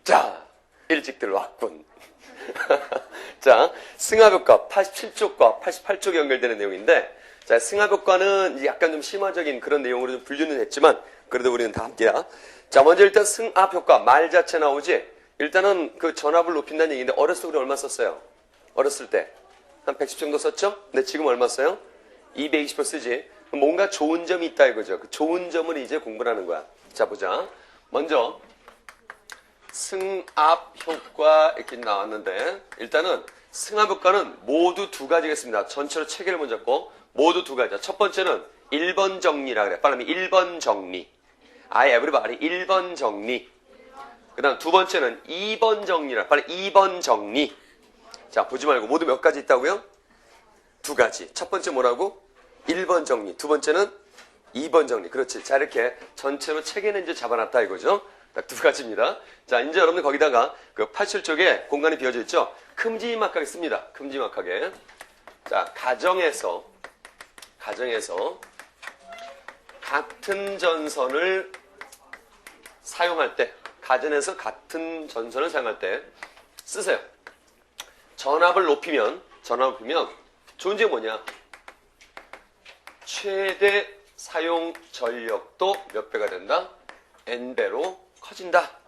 자, 일찍들 왔군. 자, 승합효과 87쪽과 88쪽에 연결되는 내용인데, 자, 승합효과는 약간 좀 심화적인 그런 내용으로 좀 분류는 했지만, 그래도 우리는 다 함께야. 자, 먼저 일단 승합효과, 말 자체 나오지? 일단은 그 전압을 높인다는 얘기인데, 어렸을 때 우리 얼마 썼어요? 어렸을 때. 한 110 정도 썼죠? 근데 지금 얼마 써요? 220을 쓰지. 뭔가 좋은 점이 있다 이거죠. 그 좋은 점을 이제 공부를 하는 거야. 자, 보자. 먼저, 승합효과 이렇게 나왔는데, 일단은 승합효과는 모두 두 가지가 있습니다. 전체로 체계를 먼저 잡고, 모두 두 가지야. 첫 번째는 1번 정리라 그래. 빨리 하면 1번 정리. I everybody 1번 정리. 그 다음 두 번째는 2번 정리라. 빨리 2번 정리. 자, 보지 말고 모두 몇 가지 있다고요? 두 가지. 첫 번째 뭐라고? 1번 정리. 두 번째는 2번 정리. 그렇지. 자, 이렇게 전체로 체계는 이제 잡아놨다 이거죠. 딱 두 가지입니다. 자, 이제 여러분들 거기다가 그 87쪽에 공간이 비어져 있죠? 큼지막하게 씁니다. 큼지막하게. 자, 가정에서 같은 전선을 사용할 때, 가정에서 같은 전선을 사용할 때 쓰세요. 전압을 높이면 좋은 점이 뭐냐? 최대 사용 전력도 몇 배가 된다? N배로 커진다.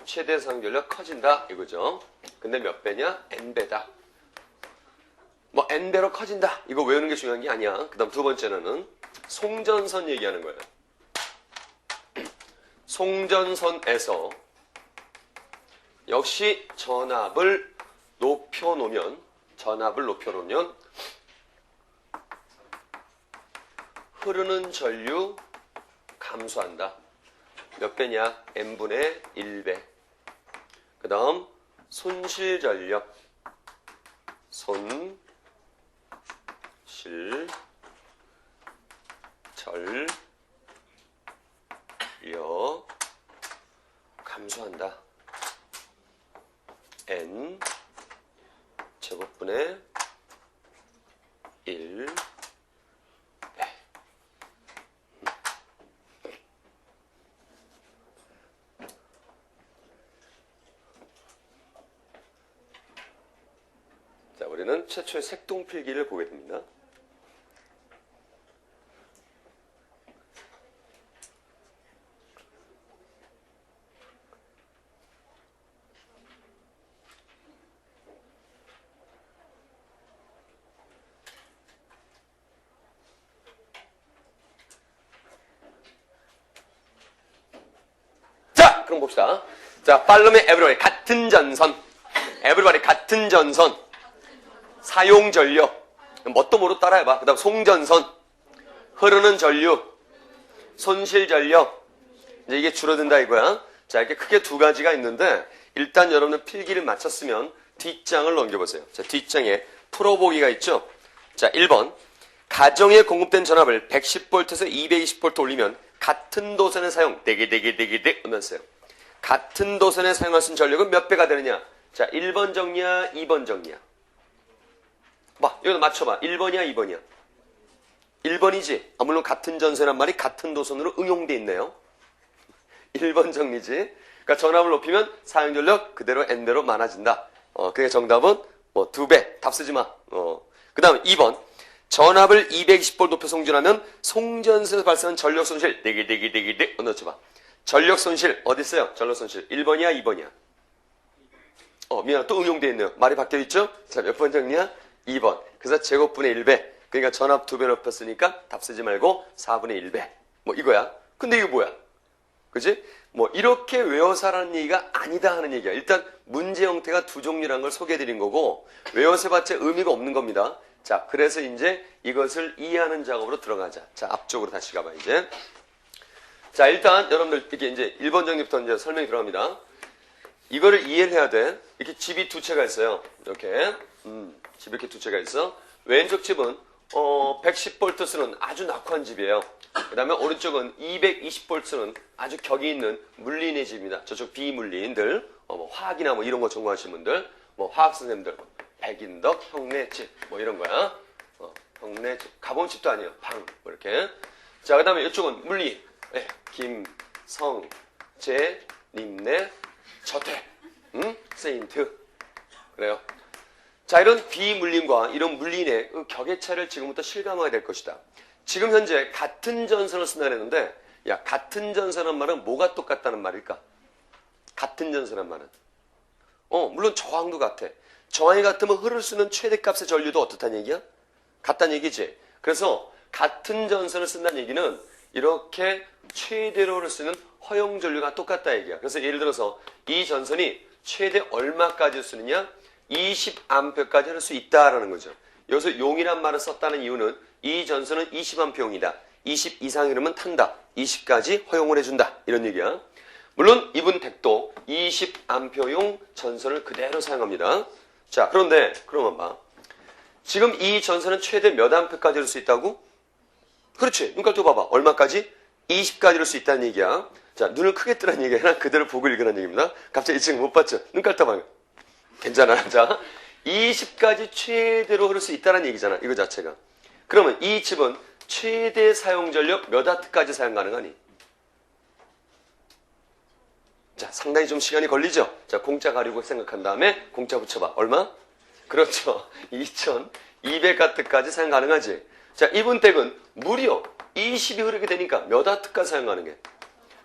최대 사용 전력 커진다 이거죠. 근데 몇 배냐? N배다. 뭐 N배로 커진다. 이거 외우는 게 중요한 게 아니야. 그 다음 두 번째는 송전선 얘기하는 거예요. 송전선에서 역시 전압을 높여놓으면 흐르는 전류 감소한다. 몇 배냐? N분의 1배. 그 다음 손실 전력 감소한다. N 제곱분의 1배. 자, 우리는 최초의 색동필기를 보게 됩니다. 자, 그럼 봅시다. 자, 팔로메 에브리바디 같은 전선. 에브리바디 같은 전선. 사용 전력. 뭣도 모르고 따라해봐. 그 다음 송전선. 흐르는 전류. 손실 전력. 이제 이게 줄어든다 이거야. 자, 이렇게 크게 두 가지가 있는데 일단 여러분들 필기를 마쳤으면 뒷장을 넘겨보세요. 자, 뒷장에 풀어보기가 있죠. 자, 1번. 가정에 공급된 전압을 110V에서 220V 올리면 같은 도선에 사용 대기 하면서요. 같은 도선에 사용할 수 있는 전력은 몇 배가 되느냐? 자, 1번 정리야, 2번 정리야. 봐, 여기다 맞춰봐. 1번이야, 2번이야. 1번이지. 아, 물론 같은 전선이란 말이 같은 도선으로 응용돼 있네요. 1번 정리지. 그러니까 전압을 높이면 사용 전력 그대로 N배로 많아진다. 그게 정답은 뭐 2배. 답 쓰지 마. 그 다음 2번. 전압을 220V 높여 송전하면 송전선에서 발생한 전력 손실. 대기. 넣어줘봐. 전력 손실 어디 있어요? 전력 손실 1번이야, 2번이야? 미안해. 또 응용돼 있네요. 말이 바뀌어 있죠? 자, 몇 번 정리야? 2번. 그래서 제곱분의 1배. 그러니까 전압 2배 높였으니까 답 쓰지 말고 4분의 1배. 뭐 이거야. 근데 이거 뭐야? 그지? 뭐 이렇게 외워서라는 얘기가 아니다 하는 얘기야. 일단 문제 형태가 두 종류라는 걸 소개해드린 거고 외워서 해봤자 의미가 없는 겁니다. 자, 그래서 이제 이것을 이해하는 작업으로 들어가자. 자, 앞쪽으로 다시 가봐 이제. 자, 일단 여러분들 이렇게 이제 1번 정리부터 이제 설명이 들어갑니다. 이거를 이해를 해야 돼. 이렇게 집이 두 채가 있어요. 이렇게. 집 이렇게 두 채가 있어. 왼쪽 집은 110V 쓰는 아주 낙후한 집이에요. 그 다음에 오른쪽은 220V 쓰는 아주 격이 있는 물린의 집입니다. 저쪽 비물린들, 뭐 화학이나 뭐 이런 거 전공하시는 분들, 뭐 화학 선생님들, 백인덕, 형네집, 뭐 이런 거야. 형네집, 가본집도 아니에요. 방, 뭐 이렇게. 자, 그 다음에 이쪽은 물리, 김, 성, 재, 림내, 저태, 세인트. 그래요. 자, 이런 비물림과 이런 물린의 그 격의 차이를 지금부터 실감하게 될 것이다. 지금 현재 같은 전선을 쓴다 그랬는데, 야, 같은 전선한 말은 뭐가 똑같다는 말일까? 같은 전선한 말은. 물론 저항도 같아. 저항이 같으면 흐를 수 있는 최대값의 전류도 어떻다는 얘기야? 같다는 얘기지. 그래서 같은 전선을 쓴다는 얘기는 이렇게 최대로를 쓰는 허용 전류가 똑같다 얘기야. 그래서 예를 들어서 이 전선이 최대 얼마까지 쓰느냐? 20A까지 흐를 수 있다라는 거죠. 여기서 용이란 말을 썼다는 이유는 이 전선은 20A용이다. 20 이상 흐르면 탄다. 20까지 허용을 해준다. 이런 얘기야. 물론 이분 댁도 20A용 전선을 그대로 사용합니다. 자, 그런데 그러면 봐. 지금 이 전선은 최대 몇 암페까지 흐를 수 있다고? 그렇지. 눈깔 또 봐봐. 얼마까지? 20까지 흐를 수 있다는 얘기야. 자, 눈을 크게 뜨라는 얘기 아니라 그대로 보고 읽으라는 얘기입니다. 갑자기 이 친구 못 봤죠? 눈깔 떠봐. 괜찮아. 자, 20까지 최대로 흐를 수 있다는 얘기잖아. 이거 자체가. 그러면 이 칩은 최대 사용 전력 몇 와트까지 사용 가능하니? 자, 상당히 좀 시간이 걸리죠? 자, 공짜 가리고 생각한 다음에 공짜 붙여봐. 얼마? 그렇죠. 2200와트까지 사용 가능하지. 자, 이분 댁은 무려 20이 흐르게 되니까 몇 와트까지 사용 가능해?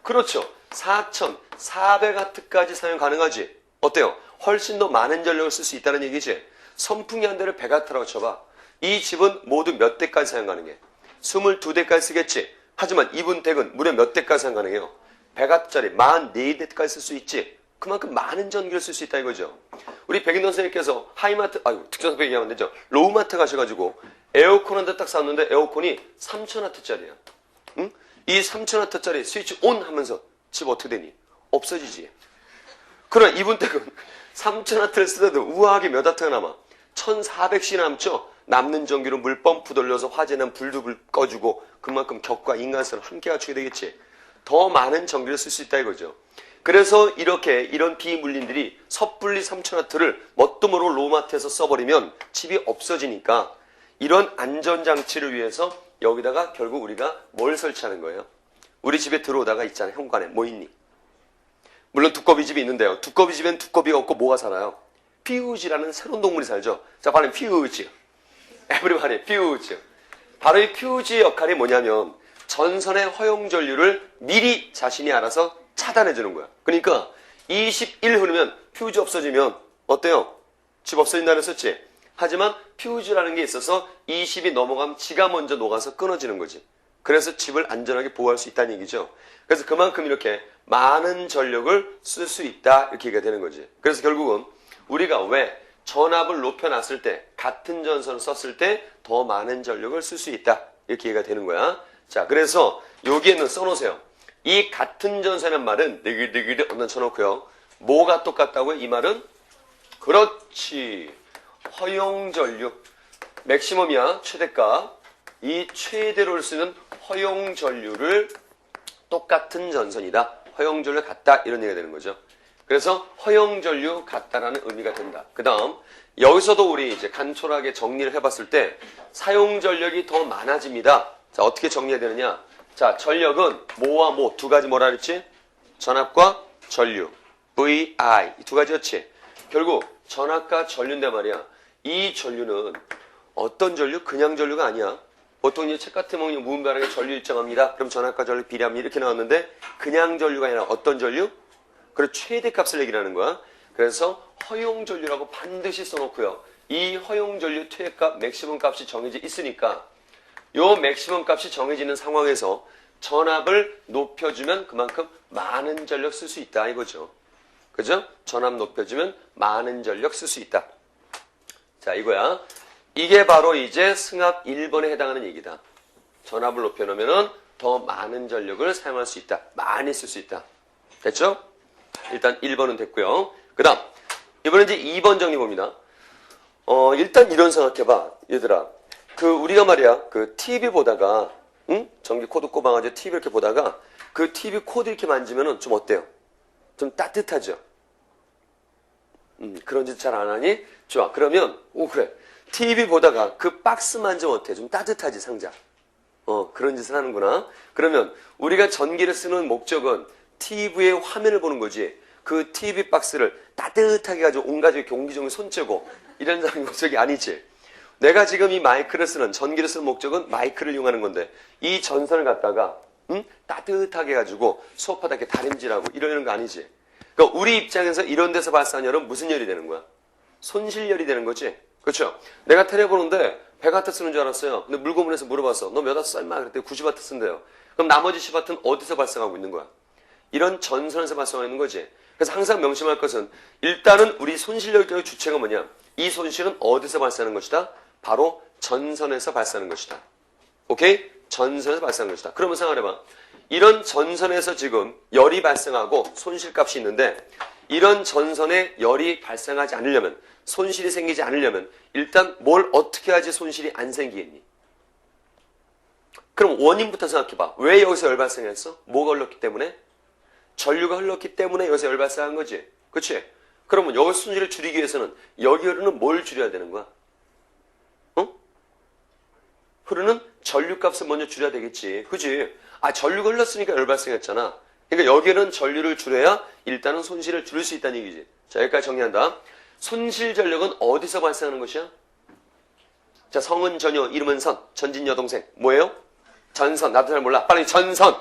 그렇죠. 4400와트까지 사용 가능하지. 어때요? 훨씬 더 많은 전력을 쓸 수 있다는 얘기지. 선풍기 한 대를 100와트라고 쳐봐. 이 집은 모두 몇 대까지 사용 가능해? 22대까지 쓰겠지. 하지만 이분 댁은 무려 몇 대까지 사용 가능해요? 100와트짜리 44대까지 쓸 수 있지. 그만큼 많은 전기를 쓸 수 있다 이거죠. 우리 백인돈 선생님께서 하이마트, 특전사 얘기하면 되죠. 로우마트 가셔가지고 에어컨 한 대 딱 샀는데 에어컨이 3000와트짜리야. 응? 이 3000와트짜리 스위치 온 하면서 집 어떻게 되니? 없어지지. 그러나 이분 댁은 3000와트를 쓰더라도 우아하게 몇 와트가 남아? 1400씩 남죠? 남는 전기로 물 펌프 돌려서 화재난 불도 꺼주고 그만큼 격과 인간성을 함께 갖추게 되겠지. 더 많은 전기를 쓸 수 있다 이거죠. 그래서 이런 비물린들이 섣불리 3000와트를 뭣도 모르고 로마트에서 써버리면 칩이 없어지니까 이런 안전장치를 위해서 여기다가 결국 우리가 뭘 설치하는 거예요? 우리 집에 들어오다가 있잖아요. 현관에 뭐 있니? 물론 두꺼비 집이 있는데요. 두꺼비 집엔 두꺼비가 없고 뭐가 살아요? 퓨즈라는 새로운 동물이 살죠. 자, 바로 퓨즈. 에브리바디 퓨즈. 바로 이 퓨즈의 역할이 뭐냐면 전선의 허용 전류를 미리 자신이 알아서 차단해 주는 거야. 그러니까 21 흐르면 퓨즈 없어지면 어때요? 집 없어진다는 썼지? 하지만 퓨즈라는 게 있어서 20이 넘어가면 지가 먼저 녹아서 끊어지는 거지. 그래서 집을 안전하게 보호할 수 있다는 얘기죠. 그래서 그만큼 이렇게 많은 전력을 쓸 수 있다 이렇게 얘기가 되는 거지. 그래서 결국은 우리가 왜 전압을 높여놨을 때 같은 전선을 썼을 때 더 많은 전력을 쓸 수 있다 이렇게 얘기가 되는 거야. 자, 그래서 여기에는 써놓으세요. 이 같은 전선의 말은 느글느글 언더 쳐놓고요. 뭐가 똑같다고요? 이 말은? 그렇지. 허용 전류. 맥시멈이야. 최대값. 이 최대로를 쓰는 허용 전류를 똑같은 전선이다. 허용 전류 같다. 이런 얘기가 되는 거죠. 그래서 허용 전류 같다라는 의미가 된다. 그 다음 여기서도 우리 이제 간촐하게 정리를 해봤을 때 사용 전력이 더 많아집니다. 자, 어떻게 정리해야 되느냐? 자, 전력은 뭐와 뭐 두 가지 뭐라 그랬지? 전압과 전류. VI 이 두 가지였지. 결국 전압과 전류인데 말이야. 이 전류는 어떤 전류? 그냥 전류가 아니야. 보통 이제 책 같은 거 무분별하게 전류 일정합니다. 그럼 전압과 전류 비례합니다. 이렇게 나왔는데 그냥 전류가 아니라 어떤 전류? 그리고 최대값을 얘기하는 거야. 그래서 허용 전류라고 반드시 써놓고요. 이 허용 전류 최대값 맥시멈 값이 정해져 있으니까 요 맥시멈 값이 정해지는 상황에서 전압을 높여주면 그만큼 많은 전력 쓸 수 있다 이거죠. 그죠? 전압 높여주면 많은 전력 쓸 수 있다. 자, 이거야. 이게 바로 이제 승합 1번에 해당하는 얘기다. 전압을 높여놓으면 더 많은 전력을 사용할 수 있다. 많이 쓸 수 있다. 됐죠? 일단 1번은 됐고요. 그 다음 이번엔 이제 2번 정리 봅니다. 일단 이런 생각해봐. 얘들아. 우리가 말이야, TV 보다가, 응? 전기 코드 꼽아가지고 TV 이렇게 보다가, TV 코드 이렇게 만지면은 좀 어때요? 좀 따뜻하죠? 그런 짓 잘 안 하니? 좋아. 그러면, 그래. TV 보다가 그 박스 만지면 어때? 좀 따뜻하지, 상자. 그런 짓을 하는구나. 그러면, 우리가 전기를 쓰는 목적은 TV의 화면을 보는 거지. 그 TV 박스를 따뜻하게 가지고 온 가족이 옹기종기 손째고 이런 목적이 아니지. 내가 지금 이 마이크를 쓰는, 전기를 쓰는 목적은 마이크를 이용하는 건데 이 전선을 갖다가 따뜻하게 가지고 소파다 이렇게 다림질하고 이러는 거 아니지. 그러니까 우리 입장에서 이런 데서 발생한 열은 무슨 열이 되는 거야? 손실열이 되는 거지. 그렇죠? 내가 테레 보는데 100W 쓰는 줄 알았어요. 근데 물고문에서 물어봤어. 너 몇 와트 써? 임마. 그랬더니 90W 쓴대요. 그럼 나머지 10W는 어디서 발생하고 있는 거야? 이런 전선에서 발생하고 있는 거지. 그래서 항상 명심할 것은 일단은 우리 손실열의 주체가 뭐냐? 이 손실은 어디서 발생하는 것이다? 바로 전선에서 발생하는 것이다. 오케이? 전선에서 발생하는 것이다. 그러면 생각해봐. 이런 전선에서 지금 열이 발생하고 손실값이 있는데 이런 전선에 열이 발생하지 않으려면, 손실이 생기지 않으려면 일단 뭘 어떻게 하지 손실이 안 생기겠니? 그럼 원인부터 생각해봐. 왜 여기서 열 발생했어? 뭐가 흘렀기 때문에? 전류가 흘렀기 때문에 여기서 열 발생한 거지. 그치? 그러면 여기 손실을 줄이기 위해서는 여기 흐르는 뭘 줄여야 되는 거야? 흐르는 전류값을 먼저 줄여야 되겠지. 그치? 전류가 흘렀으니까 열 발생했잖아. 그러니까 여기는 전류를 줄여야 일단은 손실을 줄일 수 있다는 얘기지. 자, 여기까지 정리한다. 손실 전력은 어디서 발생하는 것이야? 자, 성은 전요, 이름은 선, 전진 여동생. 뭐예요? 전선. 나도 잘 몰라. 빨리 전선.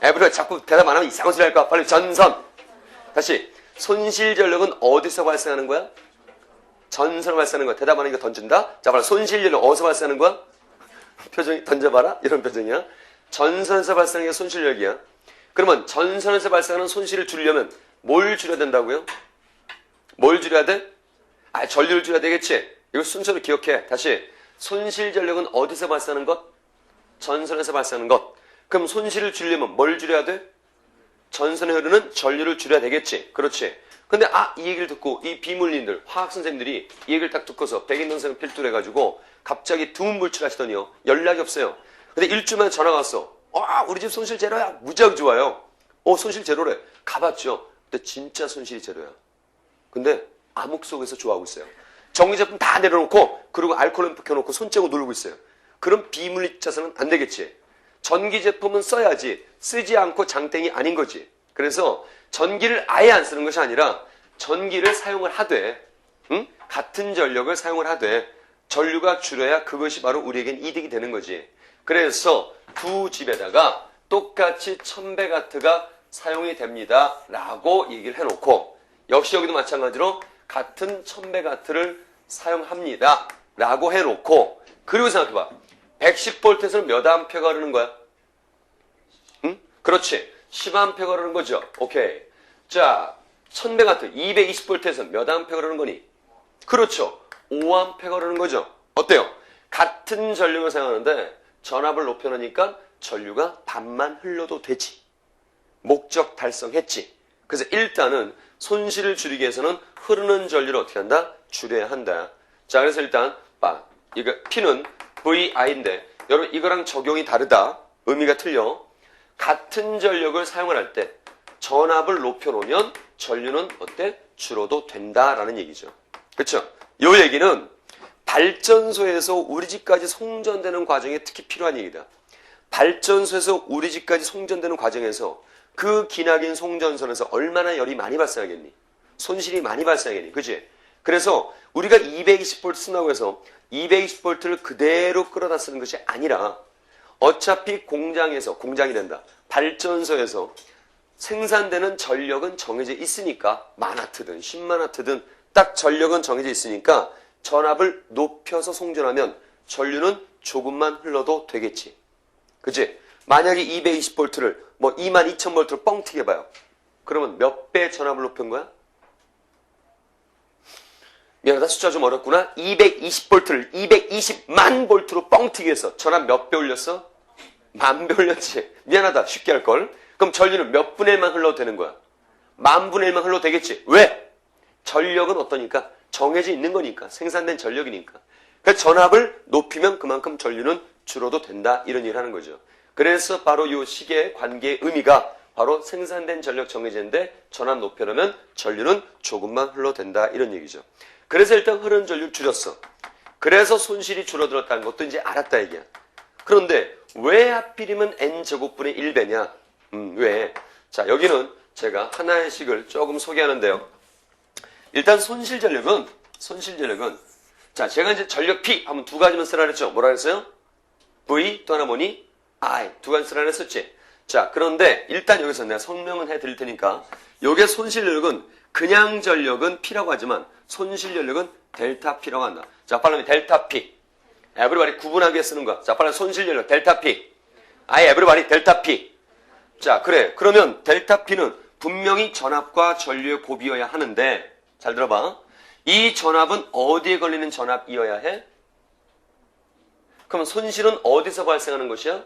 에브리가 자꾸 대답 안 하면 이상한 소리 할까? 빨리 전선. 다시. 손실 전력은 어디서 발생하는 거야? 전선으로 발생하는 거야. 대답 안 하니까 던진다. 자, 빨리 손실 전력 어디서 발생하는 거야? 표정이 던져봐라. 이런 표정이야. 전선에서 발생하는 게 손실력이야. 그러면 전선에서 발생하는 손실을 줄이려면 뭘 줄여야 된다고요? 뭘 줄여야 돼? 전류를 줄여야 되겠지. 이거 순서로 기억해. 다시. 손실 전력은 어디서 발생하는 것? 전선에서 발생하는 것. 그럼 손실을 줄이려면 뭘 줄여야 돼? 전선에 흐르는 전류를 줄여야 되겠지. 그렇지. 근데 이 얘기를 듣고 이 비물린들, 화학 선생님들이 이 얘기를 딱 듣고서 백인동생을 필두로 해가지고 갑자기 두문불출 하시더니요. 연락이 없어요. 근데 일주일만에 전화가 왔어. 우리 집 손실 제로야. 무지하게 좋아요. 손실 제로래. 가봤죠. 근데 진짜 손실이 제로야. 근데 암흑 속에서 좋아하고 있어요. 전기제품 다 내려놓고 그리고 알코올 켜놓고 손째고 누르고 있어요. 그럼 비물리 차선은 안 되겠지. 전기제품은 써야지 쓰지 않고 장땡이 아닌 거지. 그래서 전기를 아예 안 쓰는 것이 아니라 전기를 사용을 하되 같은 전력을 사용을 하되 전류가 줄여야 그것이 바로 우리에겐 이득이 되는 거지. 그래서 두 집에다가 똑같이 1000배가트가 사용이 됩니다 라고 얘기를 해놓고 역시 여기도 마찬가지로 같은 1000배가트를 사용합니다 라고 해놓고 그리고 생각해봐. 110V에서는 몇 암페어가 흐르는 거야? 응? 그렇지. 10암페어가 흐르는 거죠. 오케이. 자, 1000배가트 220V에서는 몇 암페어가 흐르는 거니? 그렇죠. 5암페어가 흐르는 거죠. 어때요? 같은 전류를 사용하는데 전압을 높여놓으니까 전류가 반만 흘러도 되지. 목적 달성했지. 그래서 일단은 손실을 줄이기 위해서는 흐르는 전류를 어떻게 한다? 줄여야 한다. 자, 그래서 일단 이거 P는 VI인데 여러분 이거랑 적용이 다르다. 의미가 틀려. 같은 전력을 사용을 할 때 전압을 높여놓으면 전류는 어때? 줄어도 된다라는 얘기죠. 그렇죠? 이 얘기는 발전소에서 우리 집까지 송전되는 과정에 특히 필요한 얘기다. 발전소에서 우리 집까지 송전되는 과정에서 그 기나긴 송전선에서 얼마나 열이 많이 발생하겠니? 손실이 많이 발생하겠니? 그치? 그래서 우리가 220V 쓴다고 해서 220V를 그대로 끌어다 쓰는 것이 아니라 어차피 공장이 된다. 발전소에서 생산되는 전력은 정해져 있으니까 만와트든 10만와트든 딱 전력은 정해져 있으니까 전압을 높여서 송전하면 전류는 조금만 흘러도 되겠지. 그치? 만약에 220V를 22,000V로 뻥 튀게 봐요. 그러면 몇 배 전압을 높인 거야? 미안하다. 숫자 좀 어렵구나. 220V를 220만 볼트로 뻥 튀게 해서 전압 몇 배 올렸어? 10,000배 올렸지. 미안하다. 쉽게 할걸. 그럼 전류는 몇 분의 1만 흘러도 되는 거야? 10,000분의 1만 흘러도 되겠지. 왜? 전력은 어떠니까? 정해져 있는 거니까. 생산된 전력이니까. 그러니까 전압을 높이면 그만큼 전류는 줄어도 된다. 이런 얘기를 하는 거죠. 그래서 바로 이 식의 관계의 의미가 바로 생산된 전력 정해진데 전압 높여놓으면 전류는 조금만 흘러도 된다. 이런 얘기죠. 그래서 일단 흐르는 전류를 줄였어. 그래서 손실이 줄어들었다는 것도 이제 알았다 얘기야. 그런데 왜 하필이면 n제곱분의 1배냐? 왜? 자, 여기는 제가 하나씩을 조금 소개하는데요. 일단 손실전력은 자, 제가 이제 전력 P 하면 두 가지만 쓰라 그랬죠. 뭐라 그랬어요? V 또 하나 뭐니? I 두 가지 쓰라 그랬었지. 자, 그런데 일단 여기서 내가 설명은 해드릴 테니까 요게 손실전력은 그냥 전력은 P라고 하지만 손실전력은 델타 P라고 한다. 자, 빨리 델타 P. 에브리바디 구분하기 위해 쓰는 거야. 자, 빨리 손실전력 델타 P. I 에브리바디 델타 P. 자, 그래. 그러면 델타 P는 분명히 전압과 전류의 곱이어야 하는데 잘 들어봐. 이 전압은 어디에 걸리는 전압이어야 해? 그럼 손실은 어디서 발생하는 것이야?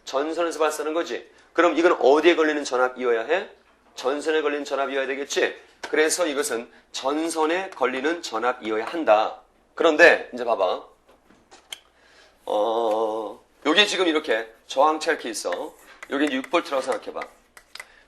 전선에서 발생하는 거지. 그럼 이건 어디에 걸리는 전압이어야 해? 전선에 걸리는 전압이어야 되겠지. 그래서 이것은 전선에 걸리는 전압이어야 한다. 그런데 이제 봐봐. 여기 지금 이렇게 저항차 이렇게 있어. 여기 이제 6V라고 생각해봐.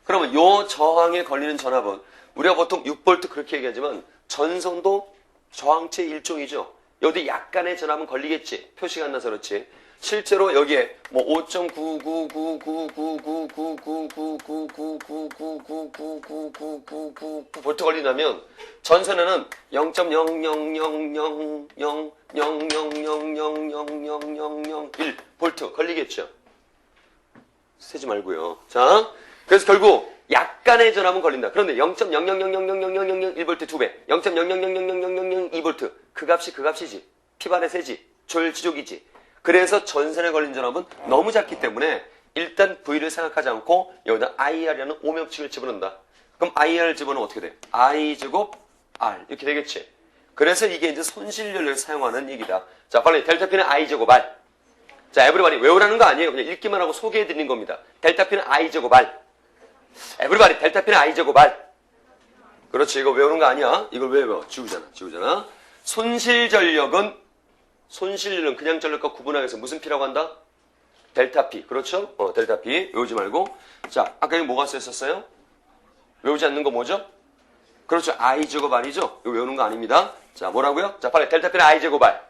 그러면 요 저항에 걸리는 전압은 우리가 보통 6V 그렇게 얘기하지만 전선도 저항체의 일종이죠. 여기 약간의 전압은 걸리겠지. 표시가 안 나서 그렇지. 실제로 여기에 뭐 5.999999999999999999999 걸린다면 전선에는 0.000000000000001V 걸리겠죠. 세지 말고요. 자, 그래서 결국 약간의 전압은 걸린다. 그런데 0.000000001V 2배, 0.000000002V 그 값이지. P반의 세지. 조일지족이지. 그래서 전선에 걸린 전압은 너무 작기 때문에 일단 V를 생각하지 않고 여기다 IR이라는 오명칙을 집어넣는다. 그럼 IR을 집어넣으면 어떻게 돼? I제곱 R 이렇게 되겠지. 그래서 이게 이제 손실전력을 사용하는 얘기다. 자, 빨리 델타 P는 I제곱 R. 자, 에브리바디 외우라는 거 아니에요. 그냥 읽기만 하고 소개해드리는 겁니다. 델타 P는 I제곱 R. 에브리바디 델타 P는 I제곱 R. 그렇지. 이거 외우는 거 아니야. 이걸 왜 외워? 지우잖아. 손실전력은 그냥 전력과 구분하기 위해서 무슨 P라고 한다? 델타 P. 그렇죠? 델타 P. 외우지 말고. 자, 아까 여기 뭐가 쓰였었어요? 외우지 않는 거 뭐죠? 그렇죠. I제곱 R이죠? 이거 외우는 거 아닙니다. 자, 뭐라고요? 자, 빨리 델타 P는 I제곱 R.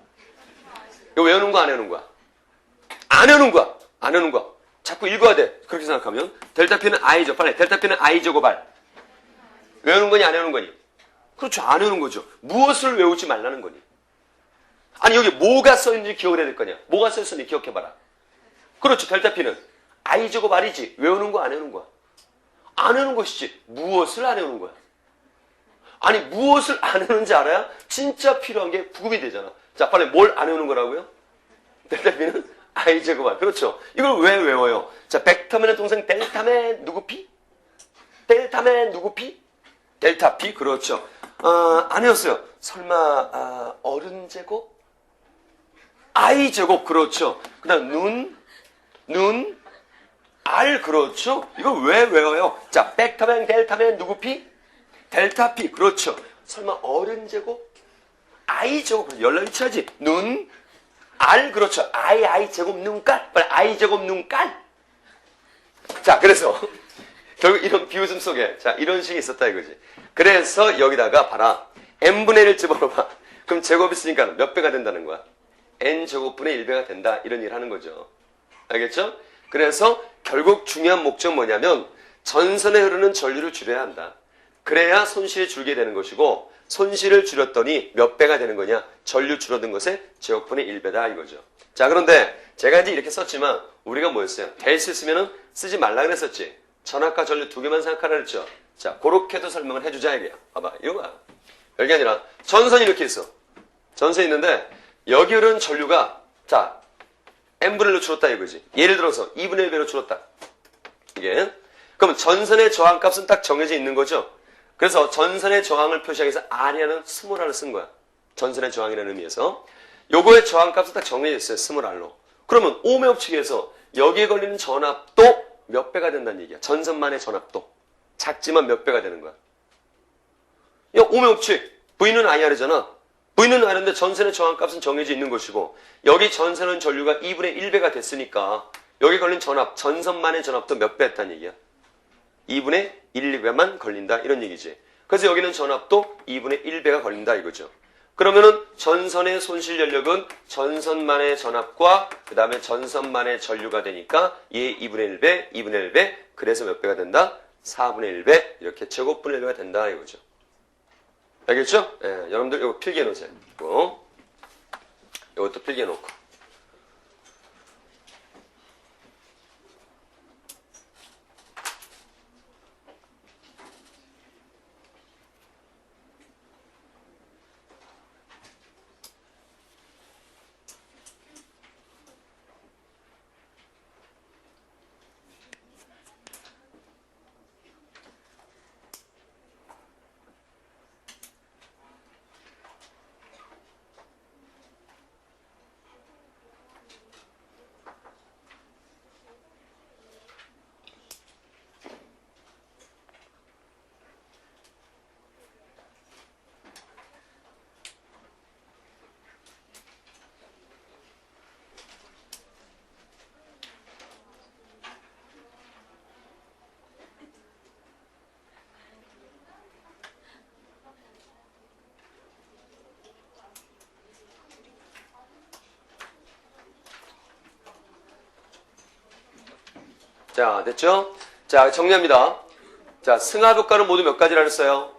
이거 외우는 거 안 외우는 거야? 안 외우는 거야. 자꾸 읽어야 돼. 그렇게 생각하면. 델타 P는 I죠. 빨리 델타 P는 I제곱 R. 외우는 거니 안 외우는 거니? 그렇죠. 안 외우는 거죠. 무엇을 외우지 말라는 거니? 아니 여기 뭐가 써있는지 기억을 해야 될 거냐. 뭐가 써있는지 기억해봐라. 그렇죠. 델타 P는 I제곱 R이지. 외우는 거 안 외우는 거야. 안 외우는 것이지. 무엇을 안 외우는 거야. 아니 무엇을 안 외우는지 알아야 진짜 필요한 게 부급이 되잖아. 자, 빨리 뭘 안 외우는 거라고요? 델타 P는 I제곱 R. 그렇죠. 이걸 왜 외워요? 자, 벡터맨의 동생 델타맨 누구 P? 델타맨 누구 P? 델타 P. 그렇죠. 안 외웠어요. 설마 어른 제곱? I제곱. 그렇죠. 그 다음 눈 R. 그렇죠. 이걸 왜 외워요? 자, 벡터맨 델타맨 누구 P? 델타 P. 그렇죠. 설마 어른 제곱? I제곱. 연락이 치하지. 눈 R. 그렇죠. I 제곱 눈깔. 빨리 I 제곱 눈깔. 자, 그래서 결국 이런 비웃음 속에 자 이런 식이 있었다 이거지. 그래서 여기다가 봐라. n분의 1을 집어넣어봐. 그럼 제곱이 있으니까 몇 배가 된다는 거야? n제곱분의 1배가 된다. 이런 일을 하는 거죠. 알겠죠? 그래서 결국 중요한 목적은 뭐냐면 전선에 흐르는 전류를 줄여야 한다. 그래야 손실이 줄게 되는 것이고 손실을 줄였더니 몇 배가 되는 거냐? 전류 줄어든 것의 제곱분의 1배다 이거죠. 자, 그런데 제가 이제 이렇게 썼지만 우리가 뭐였어요? 될 수 있으면 쓰지 말라 그랬었지. 전압과 전류 두 개만 생각하라 그랬죠. 자, 그렇게도 설명을 해주자 이게야. 봐봐, 이거야. 여기 아니라 전선이 이렇게 있어. 전선이 있는데 여기 흐르는 전류가 자 n분의 1로 줄었다 이거지. 예를 들어서 2분의 1배로 줄었다. 이게 그럼 전선의 저항값은 딱 정해져 있는 거죠. 그래서 전선의 저항을 표시하기 위해서 R이라는 스몰 R을 쓴 거야. 전선의 저항이라는 의미에서. 요거의 저항값은 딱 정해져 있어요. 스몰 R로. 그러면 ohm의 법칙에서 여기에 걸리는 전압도 몇 배가 된다는 얘기야. 전선만의 전압도. 작지만 몇 배가 되는 거야. 야, ohm의 법칙. V는 IR이잖아. V는 R인데 전선의 저항값은 정해져 있는 것이고 여기 전선은 전류가 2분의 1배가 됐으니까 여기 걸린 전압, 전선만의 전압도 몇 배 했다는 얘기야. 2분의 1, 2배만 걸린다 이런 얘기지. 그래서 여기는 전압도 2분의 1배가 걸린다 이거죠. 그러면은 전선의 손실 연력은 전선만의 전압과 그 다음에 전선만의 전류가 되니까 얘 2분의 1배, 2분의 1배 그래서 몇 배가 된다? 4분의 1배 이렇게 제곱분의 1배가 된다 이거죠. 알겠죠? 예, 여러분들 이거 필기해 놓으세요. 이것도 필기해 놓고. 자, 됐죠? 자, 정리합니다. 자, 승합효과는 모두 몇 가지라 그랬어요?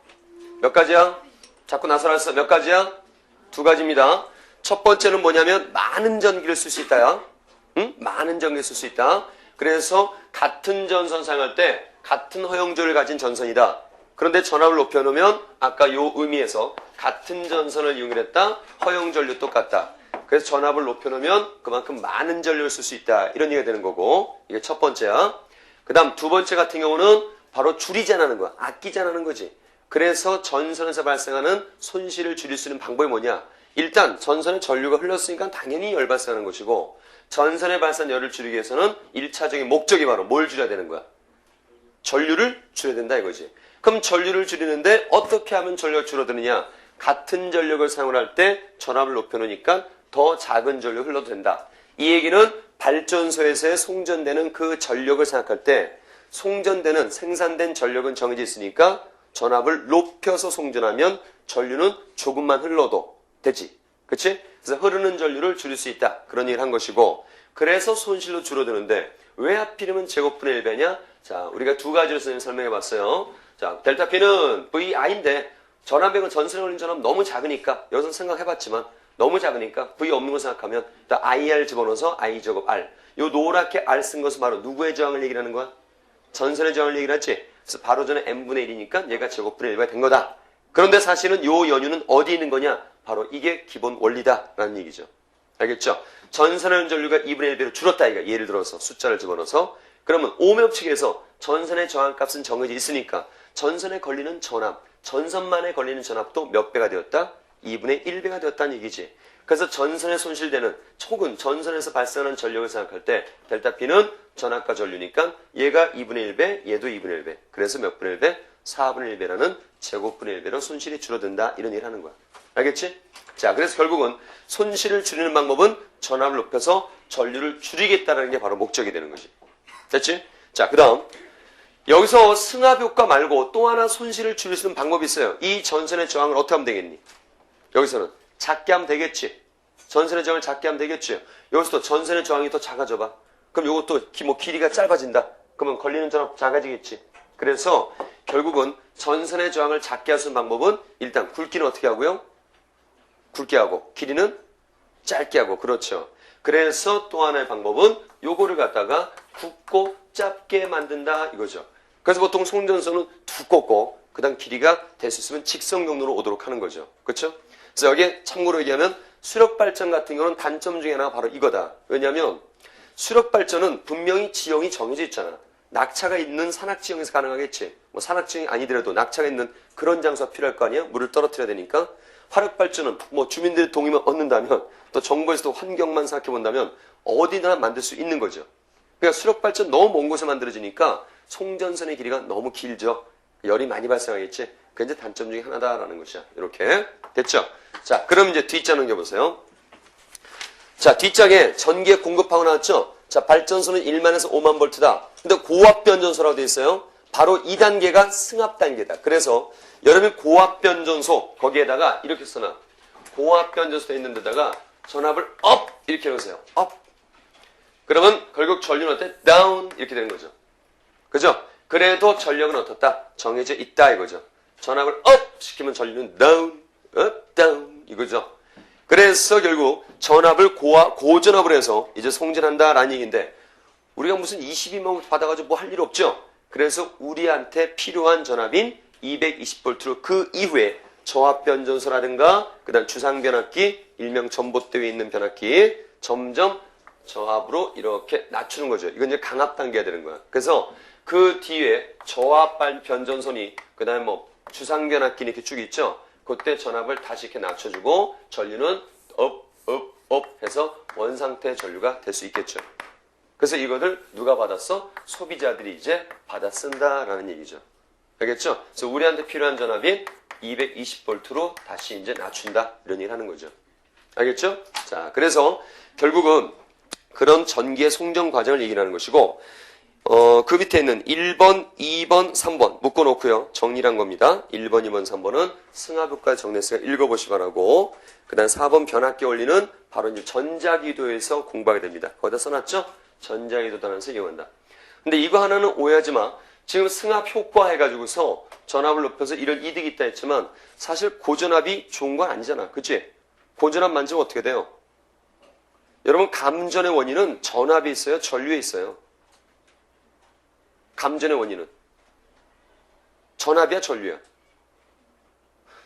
몇 가지야? 자꾸 나서났어. 몇 가지야? 2가지입니다. 첫 번째는 뭐냐면 많은 전기를 쓸 수 있다야. 응? 많은 전기를 쓸 수 있다. 그래서 같은 전선 사용할 때 같은 허용조를 가진 전선이다. 그런데 전압을 높여놓으면 아까 요 의미에서 같은 전선을 이용했다. 허용전류 똑같다. 그래서 전압을 높여놓으면 그만큼 많은 전류를 쓸 수 있다. 이런 얘기가 되는 거고 이게 첫 번째야. 그 다음 두 번째 같은 경우는 바로 줄이자라는 거야. 아끼자라는 거지. 그래서 전선에서 발생하는 손실을 줄일 수 있는 방법이 뭐냐. 일단 전선에 전류가 흘렀으니까 당연히 열 발생하는 것이고 전선에 발생한 열을 줄이기 위해서는 1차적인 목적이 바로 뭘 줄여야 되는 거야. 전류를 줄여야 된다 이거지. 그럼 전류를 줄이는데 어떻게 하면 전류가 줄어드느냐. 같은 전력을 사용할 때 전압을 높여놓으니까 더 작은 전류 흘러도 된다. 이 얘기는 발전소에서 송전되는 그 전력을 생각할 때 송전되는 생산된 전력은 정해져 있으니까 전압을 높여서 송전하면 전류는 조금만 흘러도 되지. 그치? 그래서 흐르는 전류를 줄일 수 있다. 그런 얘기를 한 것이고 그래서 손실로 줄어드는데 왜 하필이면 제곱분의 1배냐? 자, 우리가 2가지로 설명해 봤어요. 자, 델타 P는 VI인데 전압액은 전선에 걸린 전압 너무 작으니까 여기서 생각해 봤지만 너무 작으니까 V 없는 거 생각하면 일단 IR 집어넣어서 I 제곱 R. 요 노랗게 R 쓴 것은 바로 누구의 저항을 얘기하는 거야? 전선의 저항을 얘기를 했지. 그래서 바로 전에 N분의 1이니까 얘가 제곱분의 1가 된 거다. 그런데 사실은 요 연유는 어디 있는 거냐? 바로 이게 기본 원리다라는 얘기죠. 알겠죠? 전선의 전류가 2분의 1배로 줄었다 이가 예를 들어서 숫자를 집어넣어서 그러면 오음협칙에서 전선의 저항값은 정해져 있으니까 전선에 걸리는 전압, 전선만에 걸리는 전압도 몇 배가 되었다? 2분의 1배가 되었다는 얘기지. 그래서 전선에 손실되는 혹은 전선에서 발생하는 전력을 생각할 때 델타 P는 전압과 전류니까 얘가 2분의 1배, 얘도 2분의 1배. 그래서 몇 분의 1배? 4분의 1배라는 제곱분의 1배로 손실이 줄어든다. 이런 얘기를 하는 거야. 알겠지? 자, 그래서 결국은 손실을 줄이는 방법은 전압을 높여서 전류를 줄이겠다는 게 바로 목적이 되는 거지. 됐지? 자, 그 다음 여기서 승합효과 말고 또 하나 손실을 줄일 수 있는 방법이 있어요. 이 전선의 저항을 어떻게 하면 되겠니? 여기서는 작게 하면 되겠지. 전선의 저항을 작게 하면 되겠지. 여기서도 전선의 저항이 더 작아져 봐. 그럼 요것도 길이가 짧아진다. 그러면 걸리는 전압 작아지겠지. 그래서 결국은 전선의 저항을 작게 할 수 있는 방법은 일단 굵기는 어떻게 하고요? 굵게 하고 길이는 짧게 하고 그렇죠. 그래서 또 하나의 방법은 요거를 갖다가 굵고 짧게 만든다 이거죠. 그래서 보통 송전선은 두껍고 그 다음 길이가 될 수 있으면 직선 경로로 오도록 하는 거죠. 그렇죠? 그래서 여기에 참고로 얘기하면 수력발전 같은 경우는 단점 중에 하나가 바로 이거다. 왜냐하면 수력발전은 분명히 지형이 정해져 있잖아. 낙차가 있는 산악지형에서 가능하겠지. 뭐 산악지형이 아니더라도 낙차가 있는 그런 장소가 필요할 거 아니야? 물을 떨어뜨려야 되니까. 화력발전은 뭐 주민들의 동의만 얻는다면 또 정부에서도 환경만 생각해 본다면 어디나 만들 수 있는 거죠. 그러니까 수력발전 너무 먼 곳에 만들어지니까 송전선의 길이가 너무 길죠. 열이 많이 발생하겠지. 그게 이제 단점 중에 하나다라는 것이야. 이렇게 됐죠? 자, 그럼 이제 뒷장 넘겨보세요. 자, 뒷장에 전기에 공급하고 나왔죠? 자, 발전소는 1만에서 5만 볼트다. 근데 고압 변전소라고 되어 있어요. 바로 2단계가 승합 단계다. 그래서 여러분 고압 변전소 거기에다가 이렇게 써놔. 고압 변전소 되어 있는 데다가 전압을 업 이렇게 해놓으세요. 업. 그러면 결국 전류는 어때? 다운 이렇게 되는 거죠. 그죠? 그래도 전력은 어떻다? 정해져 있다 이거죠. 전압을 업 시키면 전류는 down, up, down 이거죠. 그래서 결국 전압을 고전압을 해서 이제 송전한다라는 얘기인데 우리가 무슨 22만 받아가지고 뭐 할 일 없죠. 그래서 우리한테 필요한 전압인 220V로 그 이후에 저압 변전소라든가 그다음 주상 변압기, 일명 전봇대에 있는 변압기 점점 저압으로 이렇게 낮추는 거죠. 이건 이제 강압 단계가 되는 거야. 그래서 그 뒤에 저압 변전선이 그다음에 뭐 주상 변압기 이렇게 쭉 있죠. 그때 전압을 다시 이렇게 낮춰주고 전류는 업 해서 원상태 전류가 될 수 있겠죠. 그래서 이것을 누가 받았어? 소비자들이 이제 받아 쓴다라는 얘기죠. 알겠죠? 그래서 우리한테 필요한 전압인 220V로 다시 이제 낮춘다 이런 얘기를 하는 거죠. 알겠죠? 자, 그래서 결국은 그런 전기의 송전 과정을 얘기하는 것이고 그 밑에 있는 1번, 2번, 3번 묶어놓고요. 정리한 겁니다. 1번, 2번, 3번은 승하부까지 정리했으니까 읽어보시 바라고 그 다음 4번 변압기 원리는 바로 이제 전자기도에서 공부하게 됩니다. 거기다 써놨죠? 전자기도 단원에서 이용한다. 근데 이거 하나는 오해하지 마. 지금 승합 효과 해가지고서 전압을 높여서 이런 이득이 있다 했지만 사실 고전압이 좋은 건 아니잖아. 그치? 고전압 만지면 어떻게 돼요? 여러분 감전의 원인은 전압이 있어요? 전류에 있어요? 감전의 원인은 전압이야 전류야?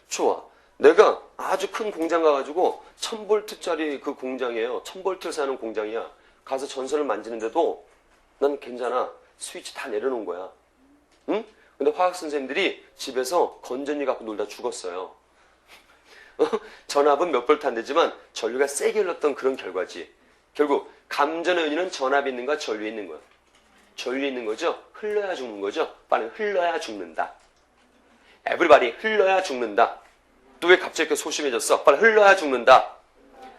좋아. 내가 아주 큰 공장 가가지고 1000V짜리 그 공장이에요. 1000V를 사는 공장이야. 가서 전선을 만지는데도 난 괜찮아. 스위치 다 내려놓은 거야. 응? 근데 화학 선생님들이 집에서 건전지 갖고 놀다 죽었어요. 전압은 몇 볼트 안 되지만 전류가 세게 흘렀던 그런 결과지. 결국 감전의 원인은 전압이 있는가 전류에 있는 거야. 전류에 있는 거죠. 흘러야 죽는 거죠. 빨리 흘러야 죽는다. 에브리바디 흘러야 죽는다. 또 왜 갑자기 이렇게 소심해졌어? 빨리 흘러야 죽는다.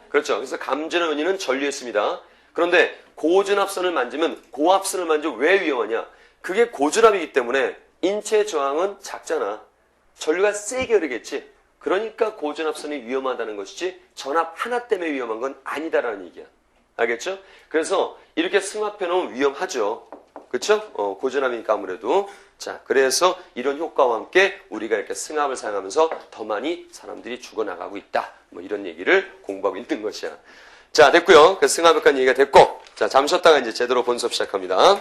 그렇죠. 그래서 감전의 원인은 전류에 있습니다. 그런데 고전압선을 만지면 고압선을 만지면 왜 위험하냐? 그게 고전압이기 때문에 인체 저항은 작잖아. 전류가 세게 흐르겠지. 그러니까 고전압선이 위험하다는 것이지 전압 하나 때문에 위험한 건 아니다라는 얘기야. 알겠죠? 그래서 이렇게 승합해 놓으면 위험하죠. 그렇죠? 고전압이니까 아무래도. 자, 그래서 이런 효과와 함께 우리가 이렇게 승합을 사용하면서 더 많이 사람들이 죽어나가고 있다. 뭐 이런 얘기를 공부하고 있는 것이야. 자, 됐고요. 그 승합에 관한 얘기가 됐고, 자, 잠시 쉬었다가 이제 제대로 본 수업 시작합니다.